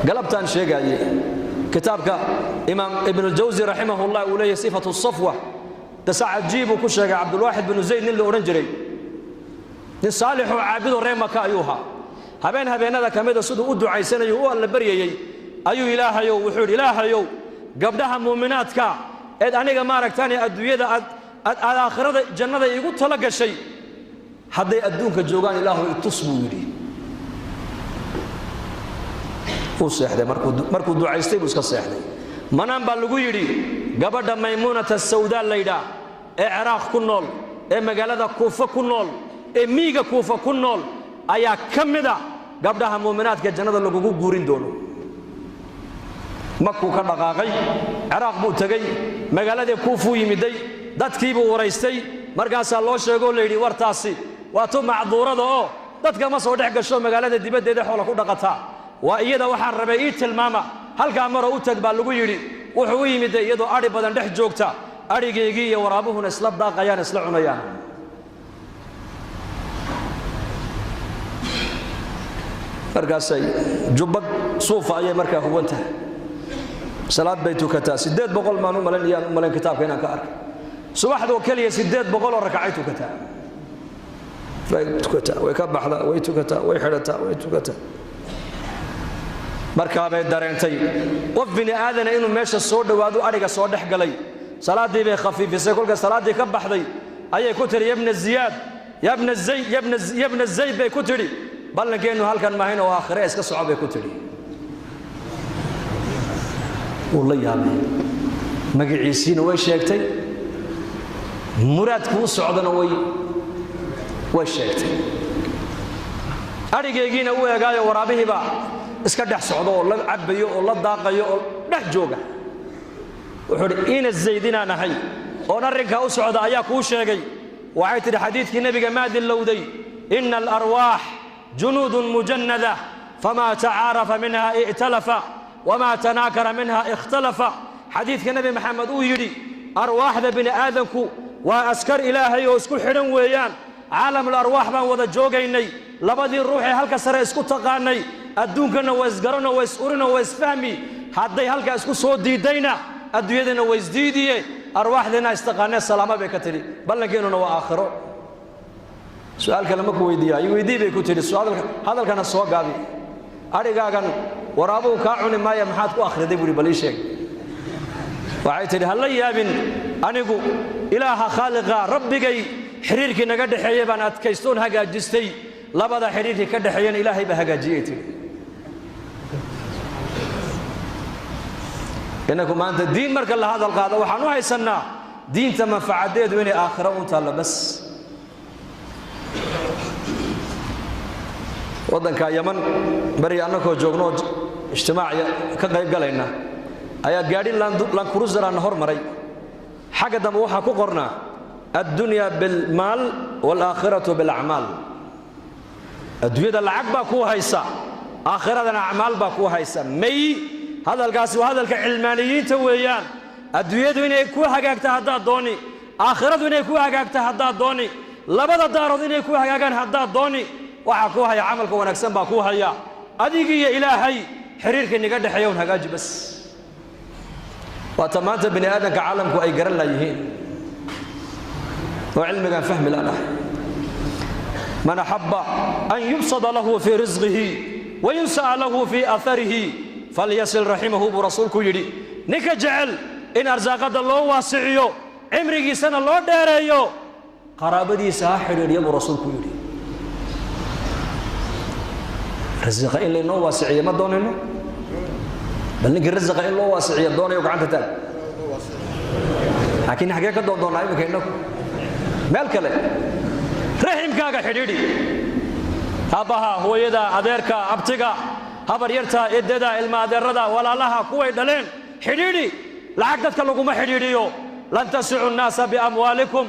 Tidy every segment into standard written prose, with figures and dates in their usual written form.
قلبتان شيغاي كتابك إمام ابن الجوزي رحمه الله وليه صفة الصفوة تسعد جيبه كشيغ عبد الواحد بن زيد اللي أورنجري صالح عابد ريمك أيها هبين هذا كميدا سدو أدو عيسان يهو اللي بريي أيو إله يو وحور إله يو قبلها مؤمناتك إذ أنيق مارك تاني أدوية الآخرة جنة يقول تلقى شيء حد يأدونك الجوغان إله يتصبوا لي وصيحدي مركو دعايستي بس كصيحدي منام بالغو يري غبدا ميمونه السوداء ليدا عراق كنول مغالده كوفه كنول ميغا كوفه كنول ايا كميدا غبدها مؤمنات جنده لوغو غورين دونو مكو كدقاقي عراق بو تغي مغالده كوفو يميدي dadkiiba wareystay markaas loo sheego leeyri wartaasi waato macduurada oo dadka ma soo dhex gasho magaalada dibadeeda xoolo ku dhaqata waa iyada waxaan rabay ii tilmaama halka mar uu tag baa lagu yiri wuxuu yimid iyadoo ari badan dhex joogta arigeegii iyo waraabuhuna isla daaqayaan isla cunayaan markaasay jubad suufa ay markaa hubanta salaad baytu kata 800 maanu malan kitaabka inaan ka arkay subaxdu kaliya 800 rak'aytu kata فايتكتا ويكبحدا ويتكتا ويحرتا ويتكتا marka bay dareentay qof bini aadan inuu meesha soo dhawaado ariga soo dhax galay salaadii bay khafiifisay kulka salaadii ka baxday ayay ku tiri ibn ziyad ibn zayd bay ku tiri ballankeenu halkan ma hayno aakhire iska soo bay ku tiri wallahi magaciisina way sheegtay muraadku socdana way sheegtay arigeegina uu eegaayo waraabihiba iska dhex socdo oo la cabayo oo la daaqayo oo dhex jooga wuxuu ina zaydina nahay oo arinka u socda ayaa ku sheegay waxay tiri xadiidkii nabiga maadin lowday inna al-arwah junudun mujannada fama ta'arafa minha i'talafa wama tanakara minha ikhtalafa xadiidkii nabi maxamed uu yiri arwaahda bini aadanku waa askar ilaahay oo isku xidhan weeyaan عالم الأرواح بان وذا جوجيني لبدي روحي هلك سر اسكو تقاني أدونكنا ويسقرنا ويسقرنا ويسفهمي حدي هلك اسكو صوت دينا أدويدنا ويسديدي أرواح لنا استقاني السلامة بكتري بل لكننا وآخره سؤال كلامك ويدي بكتري السؤال هذا كان السؤال قابي أريقا كان ورابو كاعون ما يمحاتك آخر دي بولي بليشيك وعيتري هلا يا بن أنيقو إله خالق ربي xiriirkii naga dhaxeeyay baan adkaystoon hagaajistay labada xiriirkii ka dhaxeeyay ilaahay ba hagaajiyay inaku maanta diin marka la hadal qaado waxaan u haysanaa diinta manfaacadeedu inay aakhiro u taalo bas wadanka Yaman bari annakoo joogno ijtimaaciya ka qayb galayna ayaa gaadhin lan cruiser aan hormaray xaga dambe waxa ku qornaa الدنيا بالمال والآخرة بالأعمال الدنيا العقب باكو هيسا آخرة الأعمال باكو هيسا مي هذا القاس وهذا العلمانيين تويان الدنيا وين يكون حقك تهدى دوني آخرة وين يكون حقك تهدى دوني لبدا دار وين يكون حقك تهدى دوني وحكوها يا عملك ونكسن باكوها يا أديك يا إلهي حريرك إني قد حيون حقاج بس وتمانت بني آدم كعالمك أي قرن لا يهين وعلمك فهم الأله من أحب أن يبسط له في رزقه وينسى له في أثره فليصل رحمه برسولك يدي نك جعل إن أرزاق الله واسعيو عمرك سنة الله داريو قرابدي ساحر يا برسولك يدي رزق إلا إنه واسعية ما دونه بل نك الرزق إلا الله واسعية دونه يقعد تال لكن حقيقة دون لا يمكن إنه مالكله رحمكاga xidhiidhi abaha hooyada adeerka abtiga habar yarta eedada ilma adeerada walaalaha kuway dhaleen xidhiidhi lacag dadka lagu ma xidhiidhiyo lan tasi'u an-nasa bi amwalikum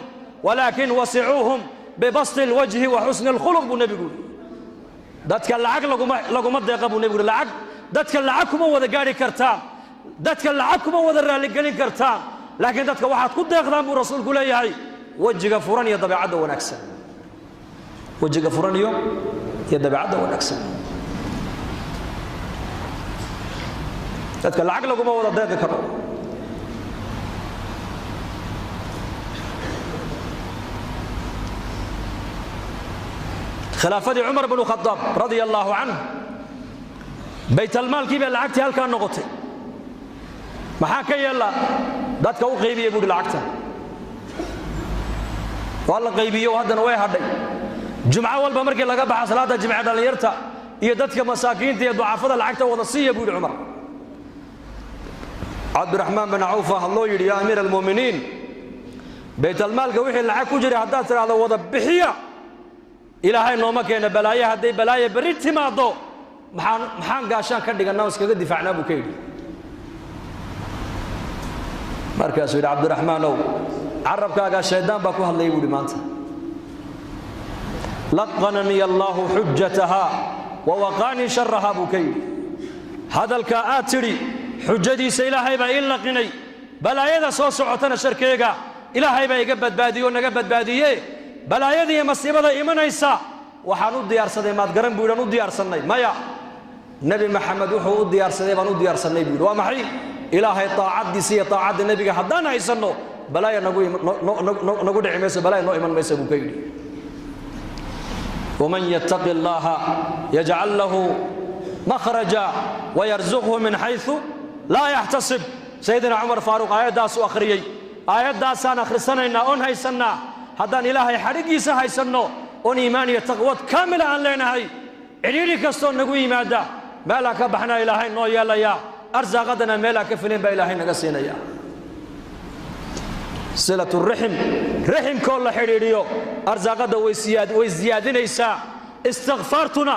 walakin wasi'uhum bi bast al-wajhi wa husn al-khuluq bu nabigu dadka lacag lagu ma deeqa bu nabigu lacag dadka lacag kuma wada gaari kartaa dadka lacag kuma wada raali galin kartaa laakiin dadka waxaad ku deeqdaan bu rasuulku leeyahay وجهك فران يا طبيعته ونكسر وجهك فران يا طبيعته ونكسر dadka lacag laguma wada deeqi karo. khilaafadii Umar ibn Khattab radiyallahu anhu baytalmaalkii baa lacagtii halkaa noqotay. maxaa ka yeela dadka u qaybiyay buu lacagta wala qaybiyo haddana way hadhay. jumca walba markii laga baxo salaada jumca dhalinyarta iyo dadka masaakiinta iyo ducaafada lacagta wada siiya buu Umar. Abdurrahman bin Auf loo yiri ya amiir al-mu'miniin baytalmaalka wixii lacag ku jiray haddaad tiraahdo wada bixiya ilaahay nooma keena balaaye hadday balaaye bari timaado maxaan gaashaan ka dhiganaa iskaga difaacnaa buu ka yidhi. markaasuu yidhi Cabdiraxmaanow carabkaaga shaydaan baa ku hadlayay buuhi maanta. laqanani allaahu xujataha wa waqaanii sharaha buu ka yidhi. hadalkaa aad tidhi xujadiisa ilaahay baa ii laqinay, balaayada soo socotana sharkeega ilaahay baa iga badbaadiye oo naga badbaadiye. balaayada iyo masiibada imanaysa waxaan u diyaarsaday maad garan buu yidhi. u diyaarsannay maya nebi maxamed wuxuu u diyaarsaday baan u diyaarsannay buu yidhi. waa maxay? ilaahay taacadiisa iyo taacadda nebiga haddaan haysanno balaaya nagu dhici mayso, balaaya noo iman maysa buu ka yidhi. waman yattaqi allaha yajcal lahu makhraja wayarzuqhu min xaysu laa yaxtasib. sayidina cumar faaruq aayaddaasuu akhriyey. aayaddaasaan akhrisanaynaa oon haysannaa. haddaan ilaahay xadhiggiisa haysanno oon iimaan iyo taqwad kaamila aan leenahay, cidhiidhi kastoo nagu yimaada meelaan ka baxnaa ilaahay noo yeelayaa, arsaaqadana meelaan ka filin baa ilaahay naga siinaya. silatu rixim, riximkoo la xidhiidhiyo arsaaqadda way ziyaadinaysaa. istikfaartuna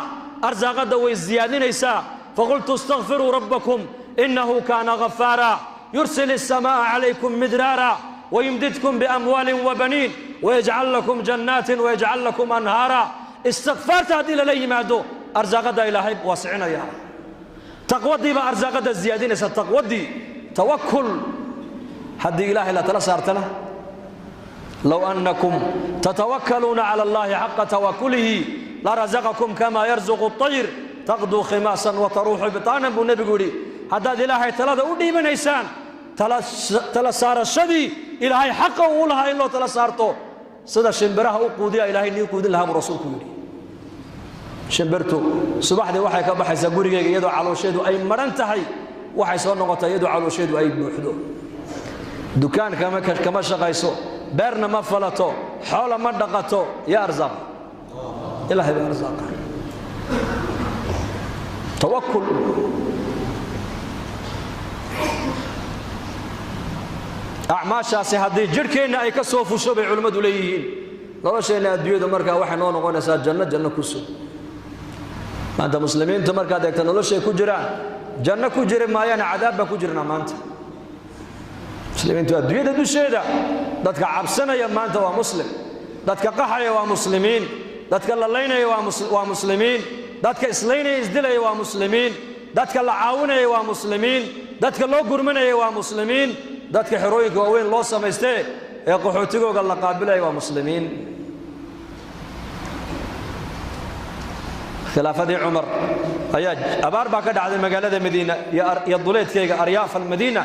arsaaqadda way ziyaadinaysaa. faqultu istakfiruu rabbakum innahu kaana ghafaara yursil الsamaa'a calaykum midraara ويمددكم بأموال وبنين ويجعل لكم جنات ويجعل لكم أنهارا. استغفرت هذه للي مادو أرزاق دا إلهي واسعنا يا تقوى دي بأرزاق دا الزيادين تقوى دي توكل هذه إلهي لا تلسارتنا. لو أنكم تتوكلون على الله حق توكله لرزقكم كما يرزق الطير تغدو خماسا وتروح بطانا. بالنبي يقولي هذا إلهي تلا ودي من إنسان تلا صار الشدي إلهي حقه ولها إلا تلا صارته صدق شنبرها وقوديا إلهي نيقود لها برسولك يقولي شنبرته صباح دي وحي كبحي سقوري يدو على شيدو أي مرنتهي وحي سوى نغطى يدو على شيدو أي بوحدو دكان كما شغيسو بيرنا ما فلتو حول ما دقتو يا أرزاق إلهي بأرزاق. توكل أعماشاasi haddii jirhkeenna ay ka soo fusho bay culimmadu leeyihiin nolosheenna adduunyada markaa waxay noo noqonaysaa janno ku sug. maanta muslimiinta markaad eegta noloshay ku jiraan janno ku jiri maayaana cadaab baan ku jirnaa maanta. muslimiintu adduunyada dusheeda dadka cabsanaya maanta waa muslim, dadka qaxaya waa muslimiin, dadka la laynaya waa muslimiin, dadka islaynaya isdilaya waa muslimiin, dadka la caawinaya waa muslimiin, dadka loo gurmanaya waa muslimiin, dadka xerooyinka waaweyn loo samaystee ee qaxootigooga la qaabilaya waa muslimiin. khilaafadii cumar ayaa abaar baa ka dhacday magaalada madiina iyo duleedkeega aryaaf almadiina.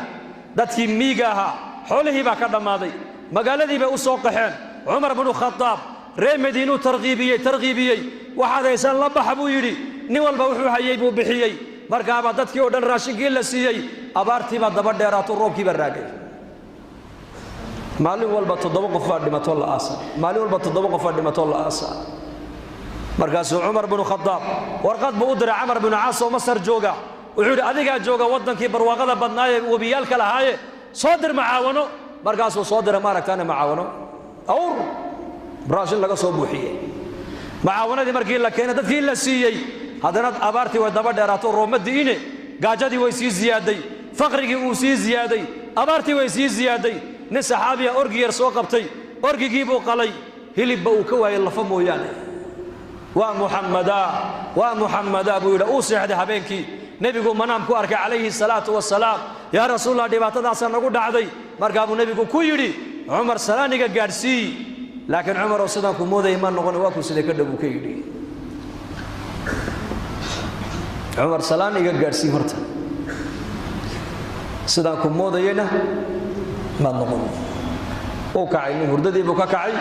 dadkii miiga ahaa xoolihii baa ka dhammaaday, magaaladii bay u soo qaxeen. cumar bnu khadaab ree madiinuu tarqiibiyey. waxaad haysaan la baxa buu yidhi. nin walba wuxuu hayey buu bixiyey. markaabaa dadkii oo dhan raashinkii la siiyey. abaartiibaa daba dheeraato roobkiibaa raagay. maalin walba 7 qof baa dhimatoo la aasa. maalin walba 7 qof baa dhimatoo la aasa. markaasuu cumar bnu khadaab warqad buu u diray camar bnu caas oo masar jooga. wuxuu yidhi adigaa jooga waddankii barwaaqada badnaaye webiyaalka lahaaye soo dir macaawano. markaasuu soo diray maaragtaane macaawano awr raashin laga soo buuxiyey. macaawanadii markii la keenay dadkii la siiyey haddana abaartii way daba dheeraato roob ma di'ine. gaajadii way sii ziyaaday, faqrigii uu sii ziyaaday, abaartii way sii ziyaaday. nin saxaabiya orgi yar soo qabtay, orgigii buu qalay, hilibba uu ka waayay lafa mooyaane. waa muxammadaa buu yidhi. uu seexday habeenkii. nebigu manaam ku arkay calayhi salaatu wasalaam. yaa rasuulallah dhibaatadaasaa nagu dhacday. markaa buu nebigu ku yidhi cumar salaaniga gaadhsii. laakiin cumaroo sidaan ku moodayay ma noqon, waa ku siday ka dhow buu ka yidhi. cumar salaan iga gaadhsii horta. sidaan ku moodayna ma noqon oo kacay hurdadii buu ka kacay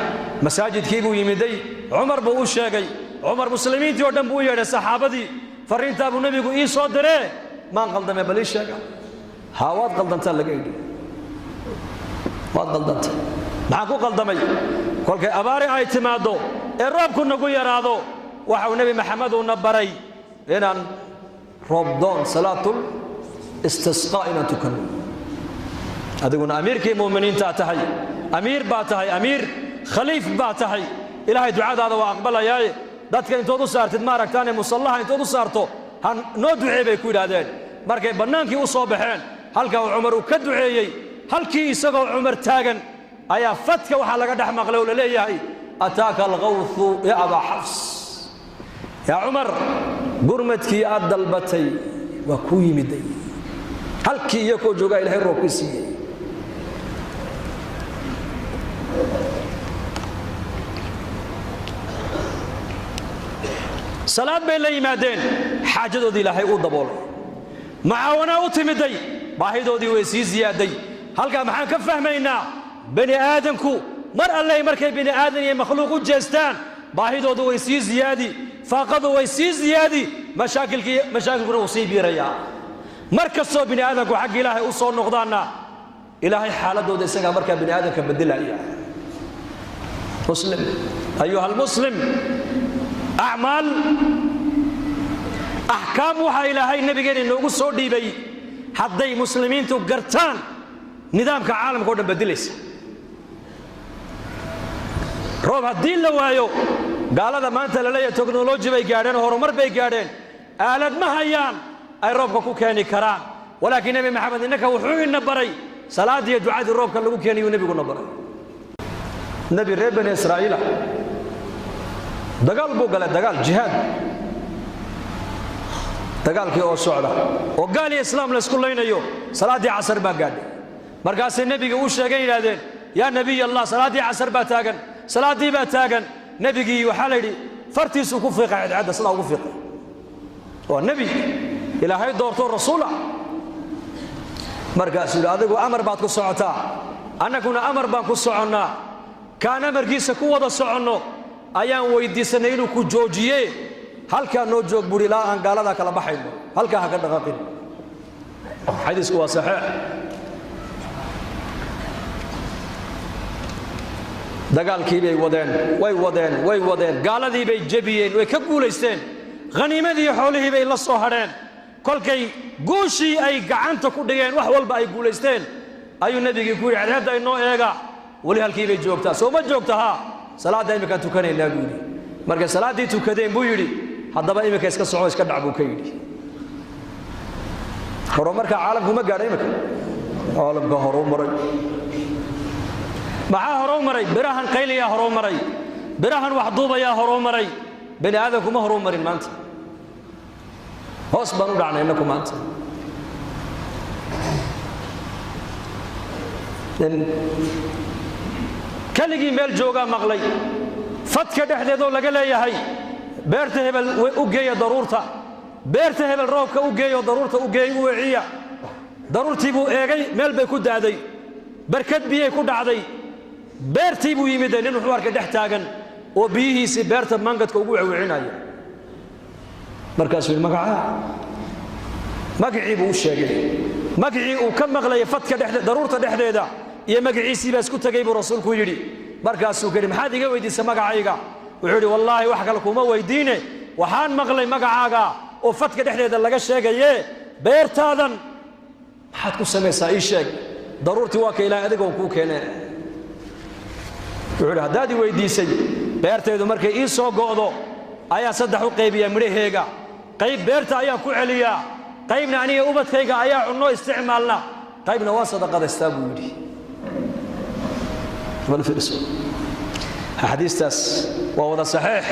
masaajidkii buu yimiday Umar buu u sheegay Umar muslimiintii oo dhan buu yeedhay saxaabadii fariinta buu nabigu ii soo diray ma qaldamay bal ii sheeg hawaad qaldanta laga yidhi waad qaldanta maxaa ku qaldamay kolkay abaari ay timaado ee roobku nagu yaraado waxa nabi maxamed uu nabaray inaan roob doon salaatul istisqaa ina tukan adiguna amiirkii muuminiinta tahay amiir baa tahay amiir khaliif baa tahay ilaahay ducadaada waa aqbalayaa dadka intood u saartid ma aragtaan musallaha intood u saarto han noo duceey bay ku yiraahdeen markay banaankii u soo baxeen halka Umar uu ka duceeyay halkii isagoo Umar taagan ayaa fadka waxa laga dhex maqlay oo la leeyahay ataaka al-ghawth ya aba hafs ya Umar gurmadkii aad dalbatay waa ku yimiday halkii iyo ko jooga ilaahay roob ku siiyay salaad bay la yimaadeen xaajadoodii ilaahay u daboolay macaawina u timiday baahidoodii way sii ziyaaday halka maxaan ka fahmaynaa bani aadanku mar alle markay bani aadan iyo makhluuq u jeestaan baahidoodu way sii ziyaadi faaqadu way sii ziyaadi mashaakilkuna uu sii biiraya markastoo bani aadanku xaq ilaahay u soo noqdaana ilaahay xaaladooda isaga marka bani aadanka bedelaya muslim ayuha almuslim أعمال أحكام وحا إلهي النبي قال إنه قصوا ديبي حدي مسلمين تقرتان نظام كعالم كودن بدلس روب هالدين لوايو قال هذا ما أنت للي تكنولوجيا بيقارن هرمر بيقارن آلات ما هيان أي روب كوكاني كران ولكن نبي محمد إنك وحوي النبري صلاة دي دعاء الروب كان لوكاني ونبي قول نبري نبي ريب بني إسرائيل dagaal buu galay dagaal jihad dagaalkii oo socda oo gaal iyo islaam la isku leynayo salaadii casar baa gaadhay markaas nabiga uu sheegay yiraahdeen ya nabiy allah salaadii casar baa taagan nabigii waxa la yiri fartiisu ku fiiqay cadda sida ugu fiiqay oo nabi ilaahay doorto rasuula markaas uu adigu amar baad ku socotaa annaguna amar baan ku soconnaa kaana markiisa ku wada soconno ayaan weydiisanay inuu ku joojiye halka noo joog buri la aan gaalada kala baxayno halka ha ka dhaqaaqin xadiisku waa saxiix dagaalkii bay wadeen gaaladii bay jabiyeen way ka guuleysteen qaniimadii xoolihii bay la soo hadheen kolkay gooshii ay gacanta ku dhigeen wax walba ay guuleysteen ayuu nabigii ku yiri hadda inoo eega wali halkii bay joogtaa soo ma joogtaa salaada imika tukanayna buu yiri marka salaadii tukadeen buu yiri hadaba imika iska soco iska dhac buu ka yiri horumarka caalamku ma gaaray imika caalamka horumaray maxaa horumaray birahan qayliya horumaray birahan wax duubaya horumaray bani aadamku ma horumarin maanta hoos baan u dhacnay inaku maanta kaligii meel jooga maqlay fadka dhexdeedoo laga leeyahay beerta hebel u geeya daruurta beerta hebel roobka u geeyo daruurta u geey u wiciya daruurtii buu eegay meel bay ku daaday barkad biyay ku dhacday beertii buu yimid nin wuxuu arkay dhex taagan oo biyihiisi beerta mangadka ugu wicinaaya markaasuu magacii buu sheegay magacii uu ka maqlay fadka dhexdeeda daruurta dhexdeeda iyo magaciisii baa isku tagay buu rasuulku yiri markaasuu kari maxaad iga weydiisay magacayga wuxuu yiri wallahi wax kale kuma weydiine waxaan maqlay magacaaga oo fadka dhexdeeda laga sheegaye beertaadan maxaad ku sameeysaa ii sheeg daruurtii waa ka ilaahay adiga uu ku keenay wuxuu hadaadi weydiisay beerteedu markay ii soo go'do ayaa saddex u qaybiyaa midhaheega qayb beerta ayaa ku celiya qaybna aniga ubadkayga ayaa cunno isticmaalna qaybna waa sadaqadaystaa buu yiri حديث وهذا صحيح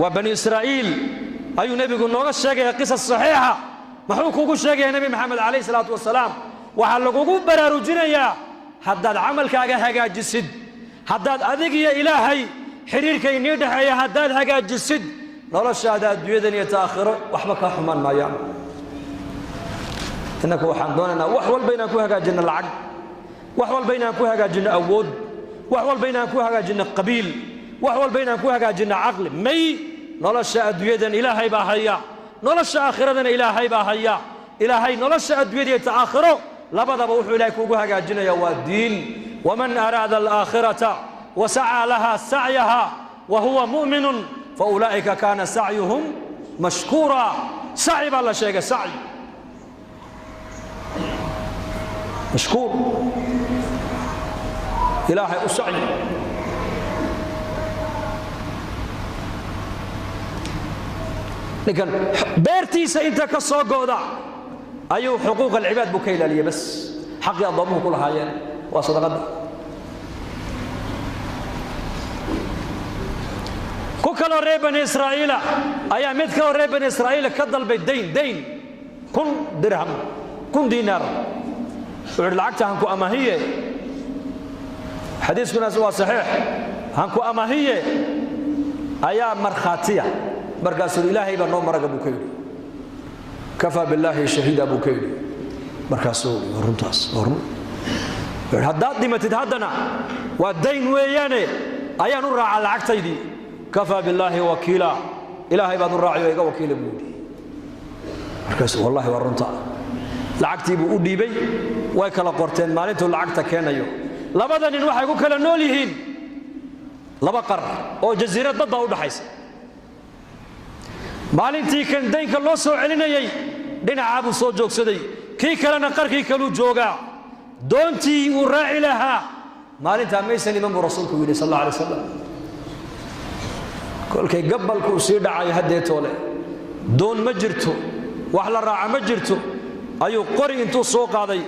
وبني إسرائيل أي نبي قلنا الشيء قصص صحيحة محوكو الشيء نبي محمد عليه الصلاة والسلام وحلقوا برارجنا يا حداد عمل كاجا هجا جسد حداد أذيك يا إلهي حرير كي نيدح يا حداد هجا جسد نرى الشهادات بيدن يتأخر وحبك حمان ما يعمل إنك وحن دوننا وحول بينك وهجاجنا العقل وحول بينك وهجاجنا أود وحول بينك وهجاجنا قبيل وحول بينك وهجاجنا عقل مي نلش أدويدا إلهي بهيا نلش آخرنا إلهي بهيا إلهي نلش أدويدا تآخره لبدا بوح إليك وهجاجنا يا الدين ومن أراد الآخرة وسعى لها سعيها وهو مؤمن فأولئك كان سعيهم مشكورا سعي بالله شيء سعي مشكور إلهي أسعي لكن بيرتيس أنت كالصوغ وضع أيو حقوق العباد بكيلة لي بس حقي أضمه كل هاي وصدقت كوكالو ريبن إسرائيل أيام متكالو ريبن إسرائيل كدل بالدين دين كن درهم كن دينار العقد هنكو أماهية حديث كنا سوا صحيح هنكو أماهية أيام مرخاتية برقاس الإلهي بنو مرق أبو كيلي كفى بالله شهيد أبو كيلي برقاسو ورمتاس ورم هداد دي ما تتهدنا والدين وياني أيام نرى على العقد دي كفى بالله وكيلا إلهي بعد الراعي ويقى وكيل بودي برقاس والله ورمتا lacagtii buu u dhiibay way kala qorteen maalintuu lacagta keenayo labadan in waxay ku kala nool yihiin laba qar oo jasiirad badda u dhaxaysa maalintii kan deynka loo soo celinayay dhinaca buu soo joogsaday kii kalena qarkii kalu joogaa doontii uu raaci lahaa maalintaa maysan iman buu rasuulku yidhi sallallahu alayhi wasallam kolkay gabalku sii dhacay haddee toole doon ma jirto wax la raaca ma jirto ayuu qori intuu soo qaaday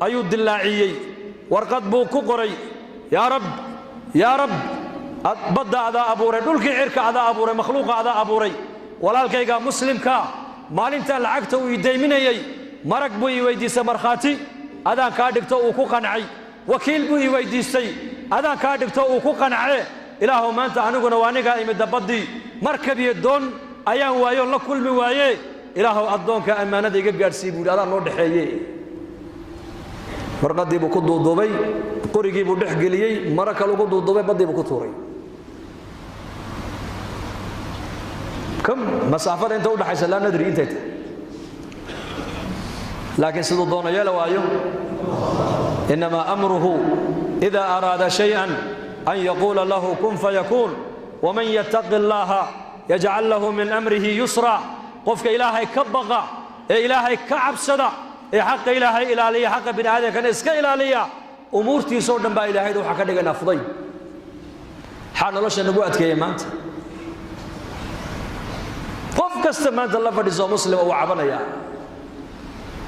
ayuu dilaaciyay warqad buu ku qoray yaa rab badda adaa abuuray dhulkii cirka adaa abuuray makhluuqa adaa abuuray walaalkayga muslimka maalinta lacagta uu ideyminayay marag buu ii weydiisay markhaati adaan kaa dhigto uu ku qancay wakiil buu ii weydiistay adaan kaa dhigto uu ku qancay ilaahu maanta aniguna waa aniga imid baddii markab iyo doon ayaan waayo la kulmi waayay ilaahu addoonka ammaanada iga gaadhsii buu adaa noo dhaxeeyay warqadii buu ku duuduubay qorigii buu dhex geliyay maraka lagu duuduubay badii buu ku tuuray kam masaafada inta u dhaxaysa la nadri intay laakiin sidoo doonaya la waayo inma amruhu idha arada shay'an an yaqula lahu kun fayakun wa man yattaqillaha yaj'al lahu min amrihi yusra qofka ilaahay ka baqa ee ilaahay ka cabsada ee xaq ilaahay ilaaliya xaq bini aadamka iska ilaaliya umurtiisa oo dhan baa ilaahay waxa ka dhiganaa fuday xal nolosha nagu adkeeyay maanta qof kasta maanta la fadhiiso muslim oo cabanaya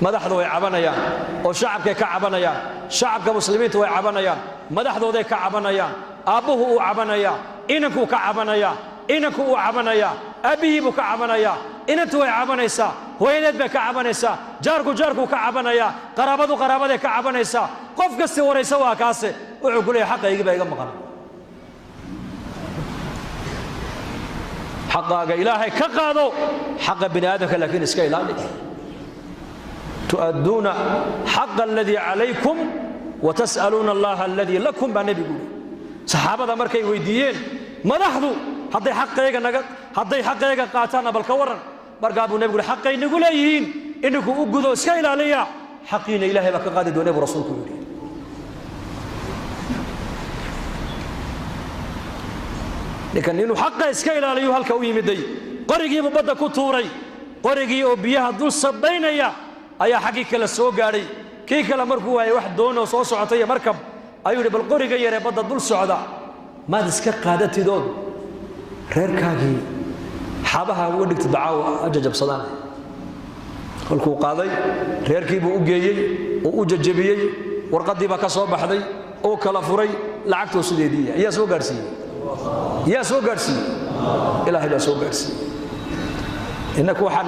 madaxdu way cabanayaan oo shacabka ka cabanayaan shacabka muslimiintu way cabanayaan madaxdooda ka cabanayaan aabuhu uu cabanaya inanku ka cabanaya inanku uu cabanaya abihi buu ka cabanaya inantu way cabanaysaa hooyadeed bay ka cabanaysaa jaarku ka cabanaya qaraabadu ka cabanaysaa qof kasta waraysa waa kaase wuxuu ku leeyahay xaqayga baa iga maqan xaqaaga ilaahay ka qaado xaqa bini aadamka laakiin iska ilaali tu'adduuna xaqa alladii calaykum wa tas'aluuna allaha alladii lakum baa nebigu saxaabada markay weydiiyeen madaxdu hadday xaqayga qaataan bal ka waran markaa buu nebigu xaqay nagu leeyihiin inuu u gudo iska ilaaliya xaqiina ilaahay baa ka qaadi doona buu rasuulku yiri لكن إنه حقه إسكيل على يهلك ويمدي قريجي مبدأ كتوري قريجي أو بيها دول صبينا يا أي حقيقة للسوق علي كي كلا مركو أي واحد دونه وصوص عطية مركب أيوة بالقريجي يا ربض دول سعداء ما دسك قادتي دول غير كاجي حابها ودك تدعوا أججب صدانة قلكو قاضي غير كيبو أجيي وأججبيي ورقدي بكسر بحدي أو كلا فري لعكتو سديدية يا سوق أرسي يا سوق أرسي إلهي لا سوق أرسي إنك واحد